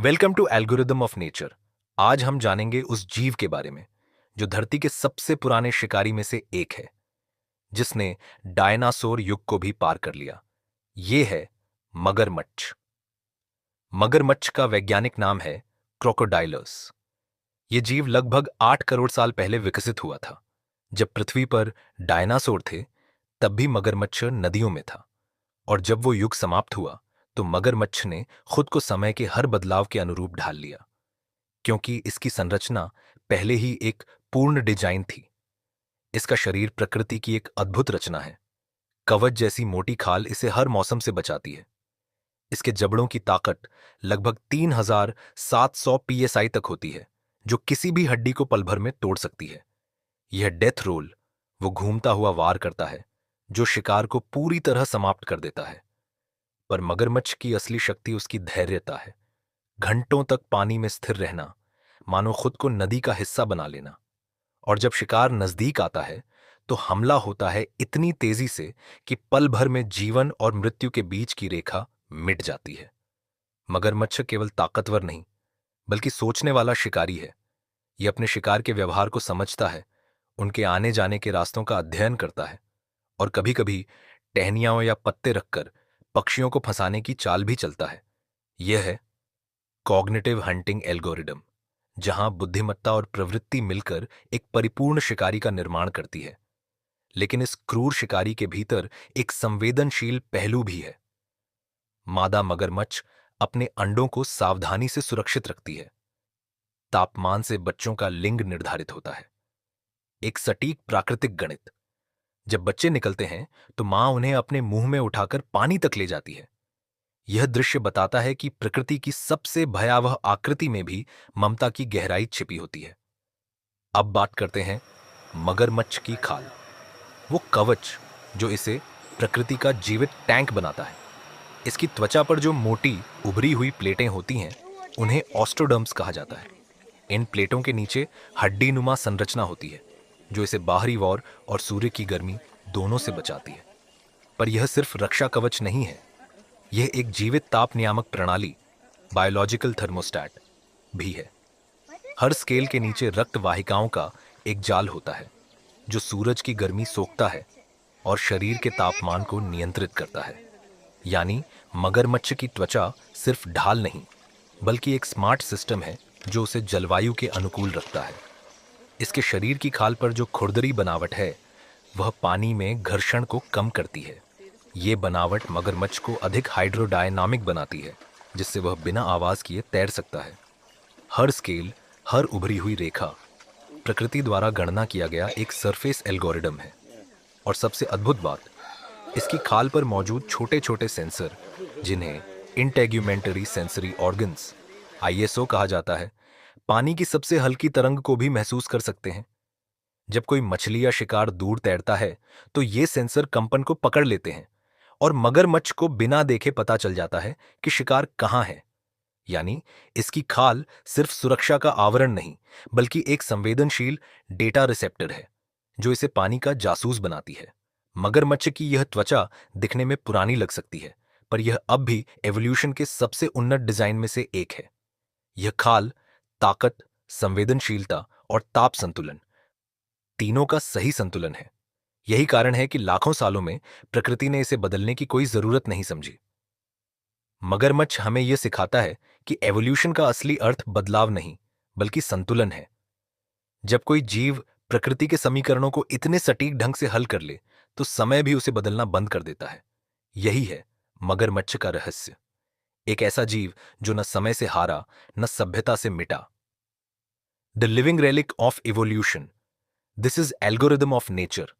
Welcome to algorithm of nature. आज हम जानेंगे उस जीव के बारे में जो धरती के सबसे पुराने शिकारी में से एक है, जिसने डायनासोर युग को भी पार कर लिया। ये है मगरमच्छ। मगरमच्छ का वैज्ञानिक नाम है क्रोकोडाइलस। ये जीव लगभग 8 करोड़ साल पहले विकसित हुआ था। जब पृथ्वी पर डायनासोर थे, तब भी मगरमच्छ नदियों में था। और जब वो युग समाप्त हुआ, तो मगरमच्छ ने खुद को समय के हर बदलाव के अनुरूप ढाल लिया, क्योंकि इसकी संरचना पहले ही एक पूर्ण डिजाइन थी। इसका शरीर प्रकृति की एक अद्भुत रचना है। कवच जैसी मोटी खाल इसे हर मौसम से बचाती है। इसके जबड़ों की ताकत लगभग 3700 पीएसआई तक होती है, जो किसी भी हड्डी को पल भर में तोड़ सकती है। यह डेथ रोल, वो घूमता हुआ वार करता है जो शिकार को पूरी तरह समाप्त कर देता है। पर मगरमच्छ की असली शक्ति उसकी धैर्यता है। घंटों तक पानी में स्थिर रहना, मानो खुद को नदी का हिस्सा बना लेना। और जब शिकार नजदीक आता है, तो हमला होता है इतनी तेजी से कि पल भर में जीवन और मृत्यु के बीच की रेखा मिट जाती है। मगरमच्छ केवल ताकतवर नहीं, बल्कि सोचने वाला शिकारी है। यह अपने शिकार के व्यवहार को समझता है, उनके आने जाने के रास्तों का अध्ययन करता है, और कभी-कभी टहनियां या पत्ते रखकर पक्षियों को फंसाने की चाल भी चलता है। यह है कॉग्निटिव हंटिंग एल्गोरिदम, जहां बुद्धिमत्ता और प्रवृत्ति मिलकर एक परिपूर्ण शिकारी का निर्माण करती है। लेकिन इस क्रूर शिकारी के भीतर एक संवेदनशील पहलू भी है। मादा मगरमच्छ अपने अंडों को सावधानी से सुरक्षित रखती है। तापमान से बच्चों का लिंग निर्धारित होता है, एक सटीक प्राकृतिक गणित। जब बच्चे निकलते हैं, तो मां उन्हें अपने मुंह में उठाकर पानी तक ले जाती है। यह दृश्य बताता है कि प्रकृति की सबसे भयावह आकृति में भी ममता की गहराई छिपी होती है। अब बात करते हैं मगरमच्छ की खाल, वो कवच जो इसे प्रकृति का जीवित टैंक बनाता है। इसकी त्वचा पर जो मोटी उभरी हुई प्लेटें होती हैं, उन्हें ऑस्ट्रोडर्म्स कहा जाता है। इन प्लेटों के नीचे हड्डी नुमा संरचना होती है, जो इसे बाहरी वॉर और सूर्य की गर्मी दोनों से बचाती है। पर यह सिर्फ रक्षा कवच नहीं है, यह एक जीवित ताप नियामक प्रणाली, बायोलॉजिकल थर्मोस्टैट भी है। हर स्केल के नीचे रक्त वाहिकाओं का एक जाल होता है, जो सूरज की गर्मी सोखता है और शरीर के तापमान को नियंत्रित करता है। यानी मगरमच्छ की त्वचा सिर्फ ढाल नहीं, बल्कि एक स्मार्ट सिस्टम है जो उसे जलवायु के अनुकूल रखता है। इसके शरीर की खाल पर जो खुरदरी बनावट है, वह पानी में घर्षण को कम करती है। ये बनावट मगरमच्छ को अधिक हाइड्रोडायनामिक बनाती है, जिससे वह बिना आवाज किए तैर सकता है। हर स्केल, हर उभरी हुई रेखा प्रकृति द्वारा गणना किया गया एक सरफेस एल्गोरिदम है। और सबसे अद्भुत बात, इसकी खाल पर मौजूद छोटे छोटे सेंसर, जिन्हें इंटेग्यूमेंटरी सेंसरी ऑर्गन्स आईएसओ कहा जाता है, पानी की सबसे हल्की तरंग को भी महसूस कर सकते हैं। जब कोई मछली या शिकार दूर तैरता है, तो ये सेंसर कंपन को पकड़ लेते हैं, और मगरमच्छ को बिना देखे पता चल जाता है कि शिकार कहां है। यानी इसकी खाल सिर्फ सुरक्षा का आवरण नहीं, बल्कि एक संवेदनशील डेटा रिसेप्टर है, जो इसे पानी का जासूस बनाती है। मगरमच्छ की यह त्वचा दिखने में पुरानी लग सकती है, पर यह अब भी एवोल्यूशन के सबसे उन्नत डिजाइन में से एक है। यह खाल ताकत, संवेदनशीलता और ताप संतुलन, तीनों का सही संतुलन है। यही कारण है कि लाखों सालों में प्रकृति ने इसे बदलने की कोई जरूरत नहीं समझी। मगरमच्छ हमें यह सिखाता है कि एवोल्यूशन का असली अर्थ बदलाव नहीं, बल्कि संतुलन है। जब कोई जीव प्रकृति के समीकरणों को इतने सटीक ढंग से हल कर ले, तो समय भी उसे बदलना बंद कर देता है। यही है मगरमच्छ का रहस्य, एक ऐसा जीव जो न समय से हारा, न सभ्यता से मिटा। The living relic of evolution, this is algorithm of nature.